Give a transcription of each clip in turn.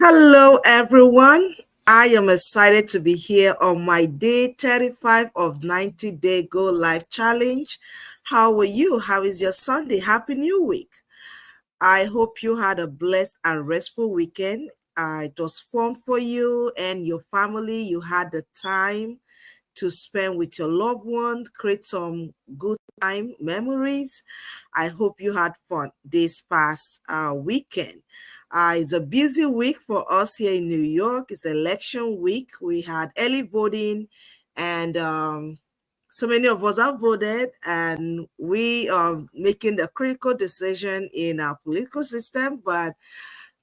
Hello, everyone. I am excited to be here on my day 35 of 90-day Go Live Challenge. How are you? How is your Sunday? Happy New Week. I hope you had a blessed and restful weekend. It was fun for you and your family. You had the time to spend with your loved ones, create some good time memories. I hope you had fun this past weekend. It's a busy week for us here in New York. It's election week. We had early voting, and so many of us have voted, and we are making the critical decision in our political system. But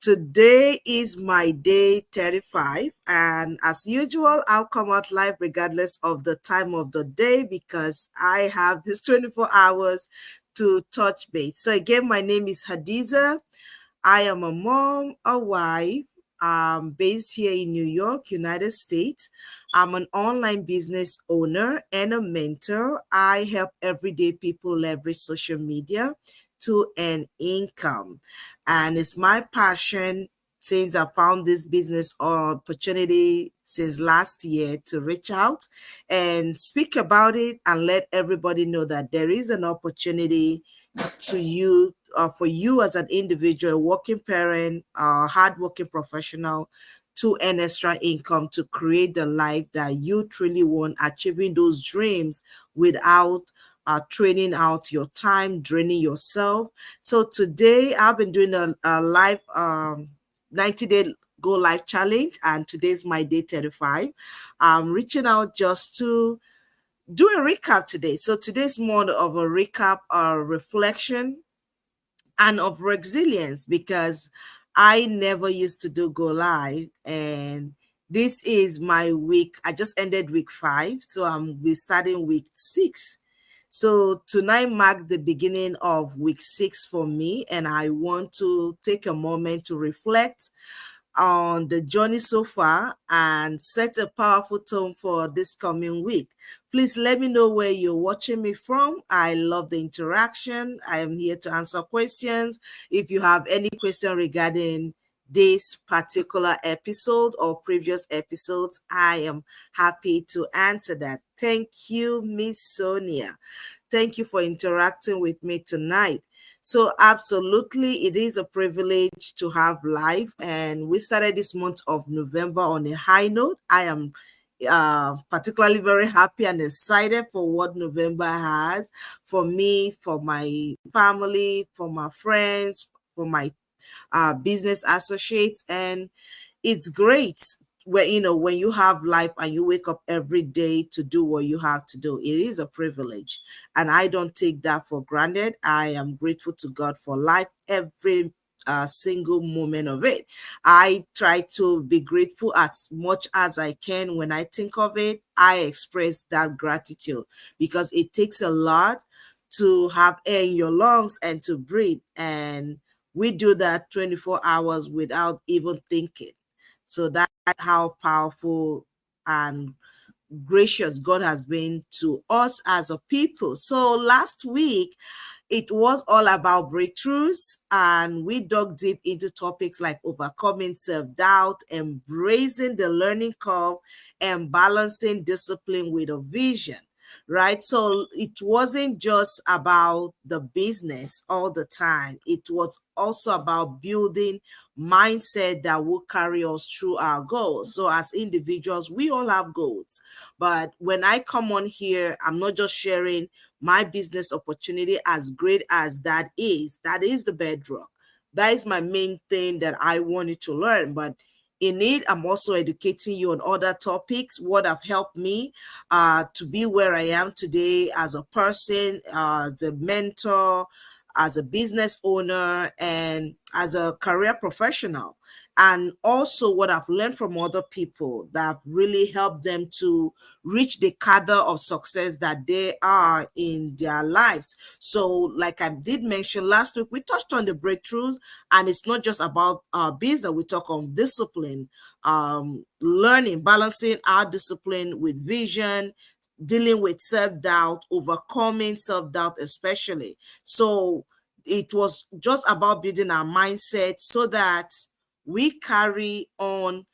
today is my day 35, and as usual, I'll come out live regardless of the time of the day because I have this 24 hours to touch base. So, again, my name is Hadiza. I am a mom, a wife, based here in New York, United States. I'm an online business owner and a mentor. I help everyday people leverage social media to earn income. And it's my passion since I found this business opportunity since last year to reach out and speak about it and let everybody know that there is an opportunity to you for you as an individual, a working parent, a hardworking professional to earn extra income to create the life that you truly want, achieving those dreams without training out your time, draining yourself. So today I've been doing a live 90-day go live challenge, and today's my day 35. I'm reaching out just to do a recap today. So today's more of a recap or reflection and of resilience because I never used to do go live, and this is my week. I just ended week 5, so I'm be starting week 6. So tonight marks the beginning of week 6 for me, and I want to take a moment to reflect on the journey so far and set a powerful tone for this coming week. Please let me know where you're watching me from. I love the interaction. I am here to answer questions. If you have any question regarding this particular episode or previous episodes, I am happy to answer that. Thank you, Miss Sonia. Thank you for interacting with me tonight. So, absolutely, it is a privilege to have live. And we started this month of November on a high note. I am particularly very happy and excited for what November has for me, for my family, for my friends, for my business associates. And it's great when you have life and you wake up every day to do what you have to do. It is a privilege, and I don't take that for granted. I am grateful to God for life every single moment of it. I try to be grateful as much as I can. When I think of it, I express that gratitude because it takes a lot to have air in your lungs and to breathe, and we do that 24 hours without even thinking. So that's how powerful and gracious God has been to us as a people. So last week, it was all about breakthroughs, and we dug deep into topics like overcoming self doubt, embracing the learning curve, and balancing discipline with a vision. Right. So it wasn't just about the business all the time, it was also about building mindset that will carry us through our goals. So, as individuals, we all have goals. But when I come on here, I'm not just sharing my business opportunity, as great as that is the bedrock. That is my main thing that I wanted to learn. But in it, I'm also educating you on other topics, what have helped me to be where I am today as a person, as a mentor, as a business owner, and as a career professional. And also what I've learned from other people that have really helped them to reach the cadre of success that they are in their lives. So, like I did mention last week, we touched on the breakthroughs, and it's not just about business. We talk on discipline, learning, balancing our discipline with vision, dealing with self-doubt, overcoming self-doubt especially. So it was just about building our mindset so that we carry on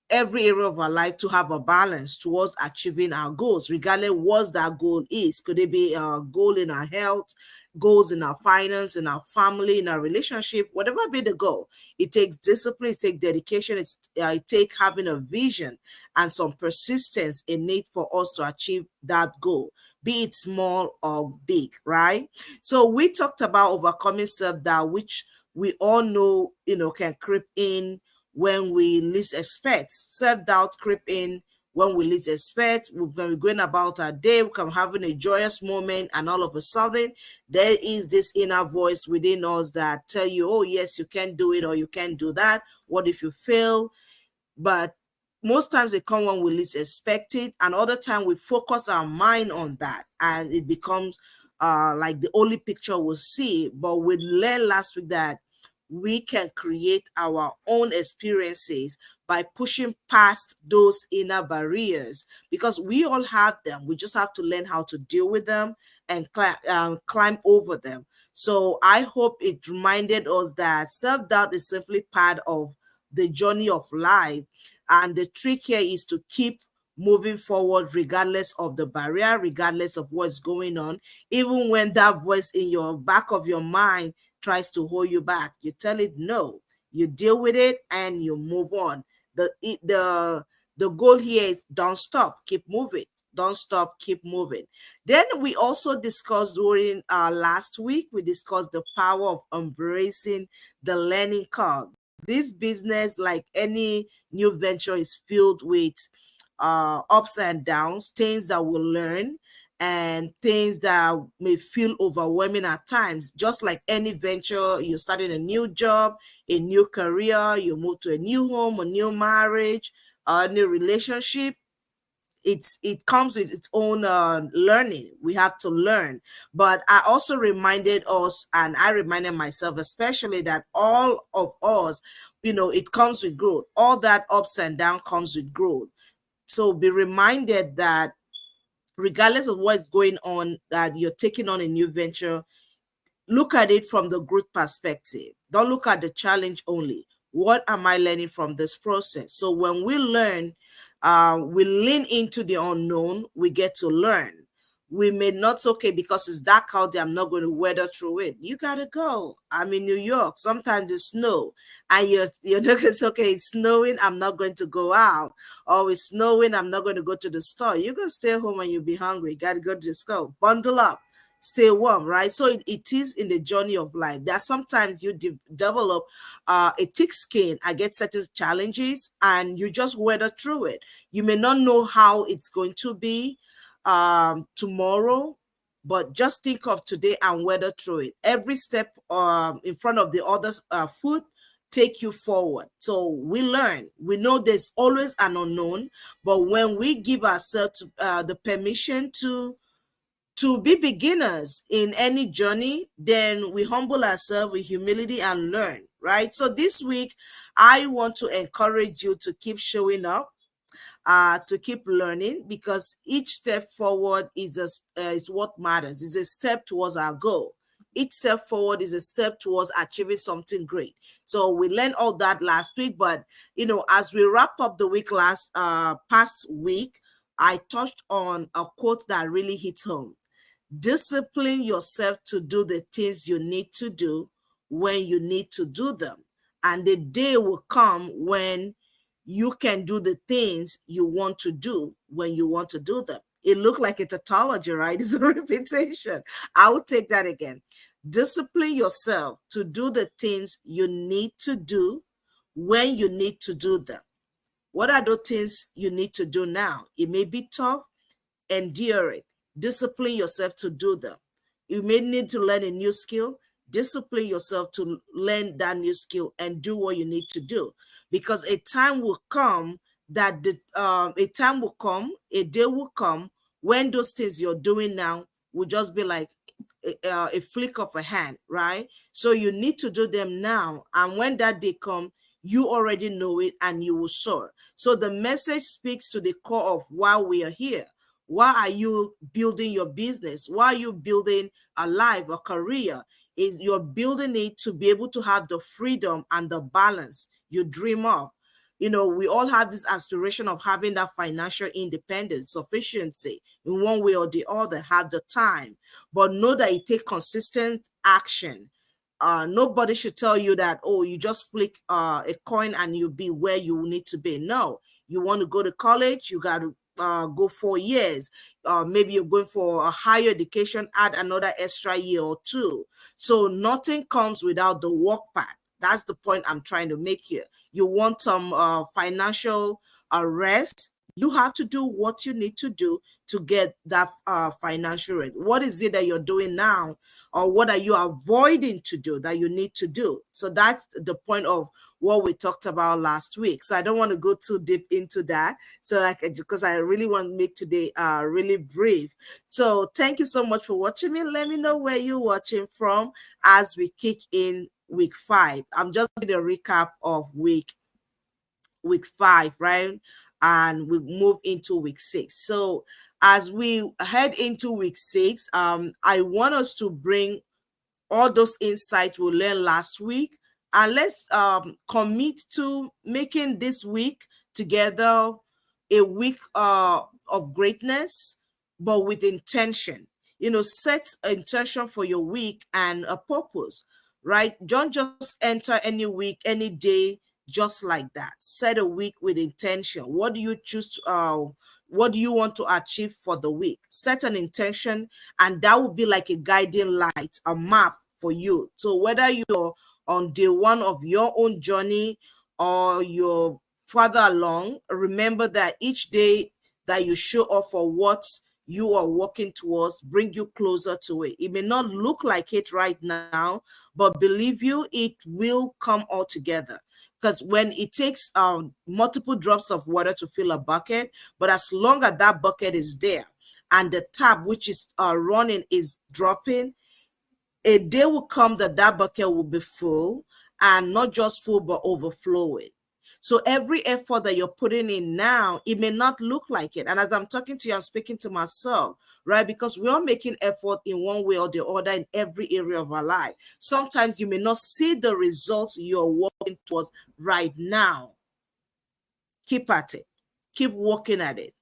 every area of our life to have a balance towards achieving our goals, regardless what that goal is. Could it be a goal in our health, goals in our finance, in our family, in our relationship, whatever be the goal? It takes discipline, it takes dedication, it takes having a vision and some persistence in it for us to achieve that goal, be it small or big, right? So we talked about overcoming self-doubt, which we all know, can creep in when we least expect. Self-doubt creep in when we least expect. We're going to be going about our day, we can having a joyous moment, and all of a sudden, there is this inner voice within us that tell you, oh yes, you can do it, or you can't do that. What if you fail? But most times they come when we least expect it, and other time we focus our mind on that, and it becomes like the only picture we'll see. But we learned last week that we can create our own experiences by pushing past those inner barriers, because we all have them. We just have to learn how to deal with them and climb over them. So I hope it reminded us that self-doubt is simply part of the journey of life. And the trick here is to keep moving forward regardless of the barrier, regardless of what's going on. Even when that voice in your back of your mind tries to hold you back, you tell it no. You deal with it and you move on. The goal here is don't stop, keep moving. Don't stop, keep moving. Then we also discussed during last week, we discussed the power of embracing the learning curve. This business, like any new venture, is filled with ups and downs, things that we'll learn, and things that may feel overwhelming at times. Just like any venture, you're starting a new job, a new career, you move to a new home, a new marriage, a new relationship. It comes with its own learning. We have to learn. But I also reminded us, and I reminded myself especially, that all of us, it comes with growth. All that ups and down comes with growth. So be reminded that regardless of what's going on, that you're taking on a new venture, look at it from the growth perspective. Don't look at the challenge only. What am I learning from this process? So when we learn, we lean into the unknown, we get to learn. We may not say, okay, because it's dark out there, I'm not going to weather through it. You gotta go. I'm in New York. Sometimes it's snow, and you're not gonna say, okay, it's snowing, I'm not going to go out. Or it's snowing, I'm not going to go to the store. You're gonna stay home and you'll be hungry. You gotta go to the store. Bundle up, stay warm, right? So it is in the journey of life that sometimes you develop a thick skin against certain challenges, and you just weather through it. You may not know how it's going to be tomorrow, but just think of today and weather through it. Every step in front of the other's foot take you forward. So we learn. We know there's always an unknown, but when we give ourselves the permission to be beginners in any journey, then we humble ourselves with humility and learn, right? So this week, I want to encourage you to keep showing up, to keep learning, because each step forward is what matters. Is a step towards our goal. Each step forward is a step towards achieving something great. So we learned all that last week, but as we wrap up the week past week, I touched on a quote that really hits home. Discipline yourself to do the things you need to do when you need to do them. And the day will come when you can do the things you want to do when you want to do them. It looked like a tautology, right? It's a repetition. I will take that again. Discipline yourself to do the things you need to do when you need to do them. What are those things you need to do now? It may be tough, endure it. Discipline yourself to do them. You may need to learn a new skill. Discipline yourself to learn that new skill and do what you need to do, because a time will come a day will come when those things you're doing now will just be like a flick of a hand, right? So you need to do them now, and when that day comes, you already know it and you will soar. So the message speaks to the core of why we are here. Why are you building your business? Why are you building a life, a career? Is you're building it to be able to have the freedom and the balance you dream of. We all have this aspiration of having that financial independence, sufficiency in one way or the other, have the time, but know that it takes consistent action. Nobody should tell you that, oh, you just flick a coin and you'll be where you need to be. No, you want to go to college, you got to go 4 years. Maybe you're going for a higher education, add another extra year or two. So nothing comes without the work path. That's the point I'm trying to make here. You want some financial rest, you have to do what you need to do to get that financial rest. What is it that you're doing now, or what are you avoiding to do that you need to do? So that's the point of what we talked about last week. So I don't want to go too deep into that. So like, because I really want to make today really brief. So thank you so much for watching me. Let me know where you're watching from as we kick in week 5. I'm just doing a recap of week 5, right? And we move into week 6. So as we head into week 6, I want us to bring all those insights we learned last week, and let's commit to making this week together a week of greatness, but with intention. Set intention for your week and a purpose, right? Don't just enter any week, any day, just like that. Set a week with intention. What do you choose to, what do you want to achieve for the week? Set an intention, and that will be like a guiding light, a map for you. So whether you're on day one of your own journey or you're further along, remember that each day that you show up for what you are working towards bring you closer to it. It may not look like it right now, but believe you, it will come all together. Because when it takes multiple drops of water to fill a bucket, but as long as that bucket is there and the tap which is running is dropping, a day will come that that bucket will be full, and not just full but overflowing. So every effort that you're putting in now, it may not look like it. And as I'm talking to you, I'm speaking to myself, right? Because we're all making effort in one way or the other in every area of our life. Sometimes you may not see the results you're working towards right now. Keep at it. Keep working at it.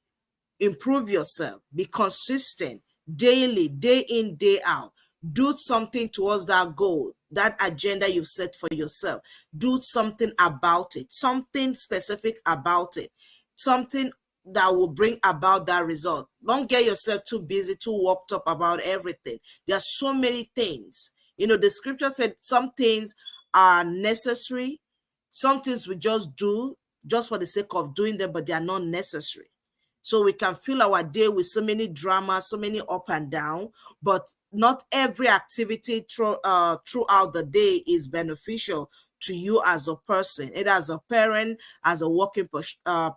Improve yourself. Be consistent daily, day in, day out. Do something towards that goal, that agenda you've set for yourself. Do something about it, something specific about it, something that will bring about that result. Don't get yourself too busy, too worked up about everything. There are so many things. The scripture said some things are necessary, some things we just do just for the sake of doing them, but they are not necessary. So we can fill our day with so many drama, so many up and down, but not every activity throughout the day is beneficial to you as a person, either as a parent, as a working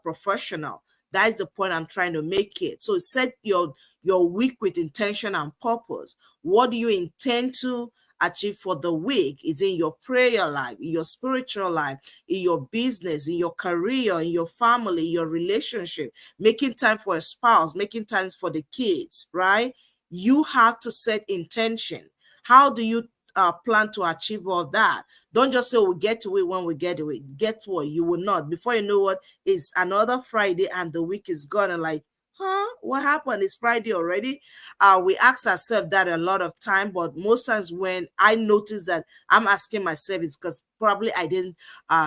professional. That is the point I'm trying to make it. So set your week with intention and purpose. What do you intend to achieve for the week? Is in your prayer life, in your spiritual life, in your business, in your career, in your family, your relationship, making time for a spouse, making time for the kids, right? You have to set intention. How do you plan to achieve all that? Don't just say we'll get to it when we get to it. Get what? You will not. Before you know what, it's another Friday and the week is gone, and like, what happened? It's Friday already. We ask ourselves that a lot of time, but most times when I notice that I'm asking myself, it's because probably I didn't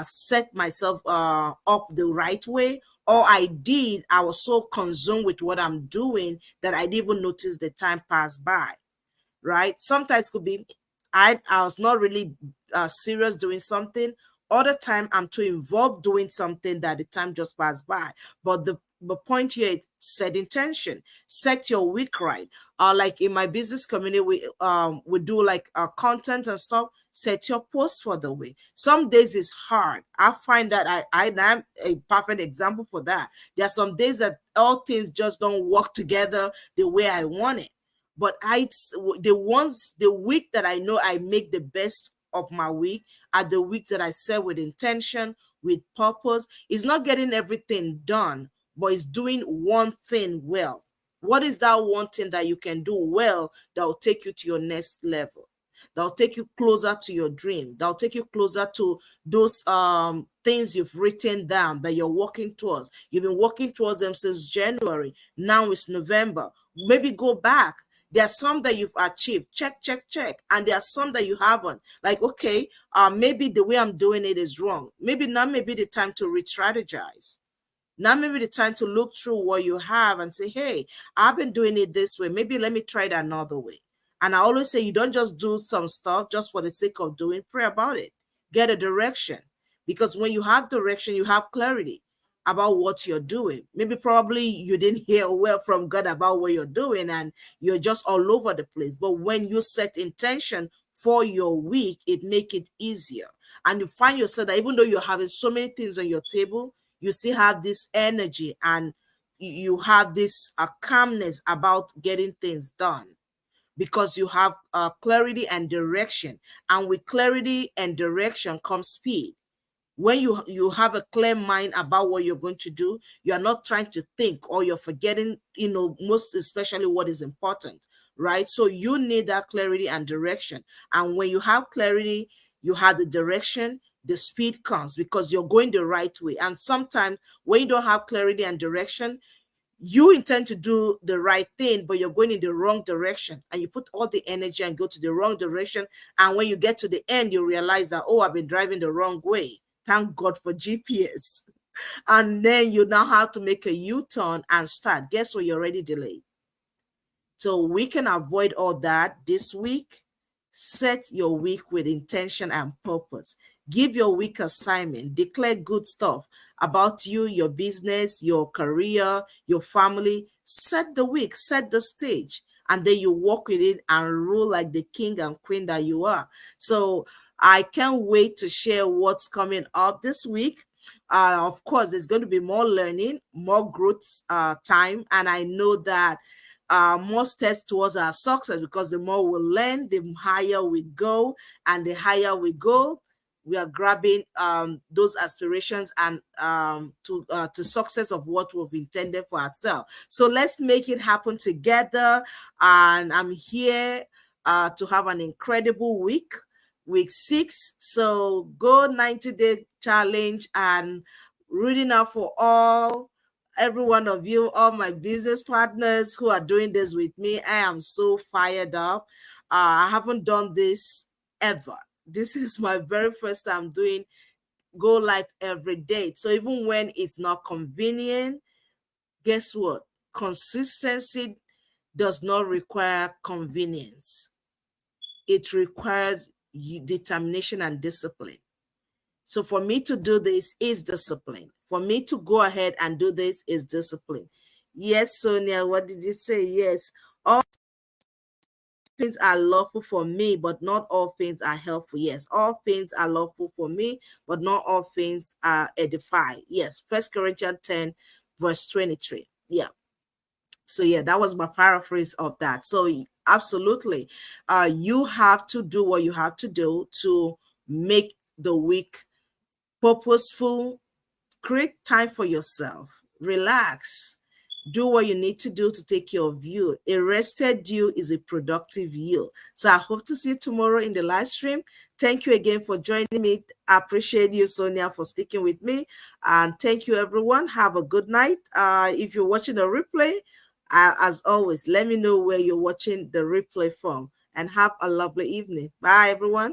set myself up the right way, or I was so consumed with what I'm doing that I didn't even notice the time pass by, right? Sometimes it could be I was not really serious doing something. Other time I'm too involved doing something that the time just passed by. But the point here is set intention, set your week right. Like in my business community, we do like content and stuff. Set your post for the week. Some days it's hard. I find that I'm a perfect example for that. There are some days that all things just don't work together the way I want it. But the week that I know I make the best of my week are the weeks that I set with intention, with purpose. It's not getting everything done, but it's doing one thing well. What is that one thing that you can do well that will take you to your next level? that'll take you closer to your dream, that'll take you closer to those things you've written down that you're working towards. You've been working towards them since January. Now it's November. Maybe go back. There are some that you've achieved. Check, check, check. And there are some that you haven't. Like, okay, maybe the way I'm doing it is wrong. Maybe now may be the time to re-strategize. Now maybe the time to look through what you have and say, hey, I've been doing it this way. Maybe let me try it another way. And I always say you don't just do some stuff just for the sake of doing. Pray about it. Get a direction. Because when you have direction, you have clarity about what you're doing. Maybe probably you didn't hear well from God about what you're doing and you're just all over the place. But when you set intention for your week, it make it easier. And you find yourself that even though you're having so many things on your table, you still have this energy and you have this calmness about getting things done because you have clarity and direction. And with clarity and direction comes speed. When you have a clear mind about what you're going to do, you are not trying to think or you're forgetting, most especially what is important, right? So you need that clarity and direction. And when you have clarity, you have the direction, the speed comes because you're going the right way. And sometimes when you don't have clarity and direction, you intend to do the right thing, but you're going in the wrong direction and you put all the energy and go to the wrong direction. And when you get to the end, you realize that, oh, I've been driving the wrong way. Thank God for GPS. And then you now have to make a U-turn and start. Guess what? You're already delayed. So we can avoid all that this week. Set your week with intention and purpose. Give your week assignment. Declare good stuff about you, your business, your career, your family. Set the week, set the stage, and then you walk with it and rule like the king and queen that you are. So I can't wait to share what's coming up this week. Of course, there's going to be more learning, more growth time, and I know that more steps towards our success because the more we learn, the higher we go, and the higher we go, we are grabbing those aspirations and to success of what we've intended for ourselves. So let's make it happen together. And I'm here to have an incredible week 6. So go 90-day challenge and reading out for every one of you, all my business partners who are doing this with me. I am so fired up. I haven't done this ever. This is my very first time doing Go Live every day. So even when it's not convenient, guess what? Consistency does not require convenience. It requires determination and discipline. So for me to do this is discipline. For me to go ahead and do this is discipline. Yes, Sonia, what did you say? Yes, all things are lawful for me, but not all things are helpful. Yes, all things are lawful for me, but not all things are edify. Yes, First Corinthians 10, verse 23. Yeah. So yeah, that was my paraphrase of that. So absolutely, you have to do what you have to do to make the week purposeful. Create time for yourself. Relax. Do what you need to do to take care of you. A rested you is a productive you. So I hope to see you tomorrow in the live stream. Thank you again for joining me. I appreciate you, Sonia, for sticking with me. And thank you, everyone. Have a good night. If you're watching a replay, as always, let me know where you're watching the replay from. And have a lovely evening. Bye, everyone.